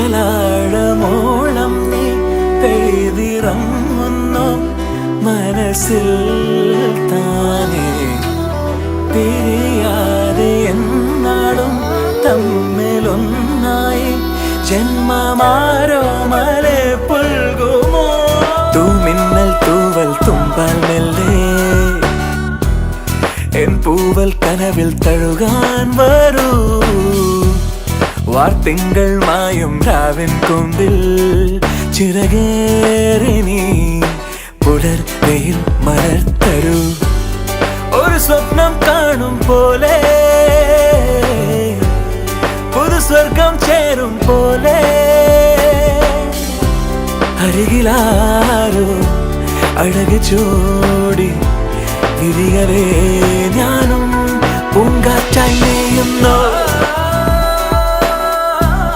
കടലാഴമോളം നീ പെയ്തിറങ്ങുന്നു മനസ്സിൽ താനേ പിരിയാതെ എന്നാളും തമ്മിലൊന്നായി ജന്മമാരോ മലെ പുൽകുമോ തൂമിന്നൽ തൂവൽ തുമ്പാൽ മെല്ലെ എൻ പൂവൽ കനവിൽ തഴുകാൻ വരൂ വാർത്തിങ്കൾ മായും രാവിൻ കൊമ്പിൽ ചിറകേറി നീ പുലർ വെയിൽ മലർത്തരൂ ഒരു സ്വപ്നം കാണും പോലെ പുതു സ്വർഗം ചേരും പോലെ അരികിലാരോ അഴക് ചോടി വിരിയവേ ഞാനും പൂങ്കാറ്റായി നെയ്യുന്നു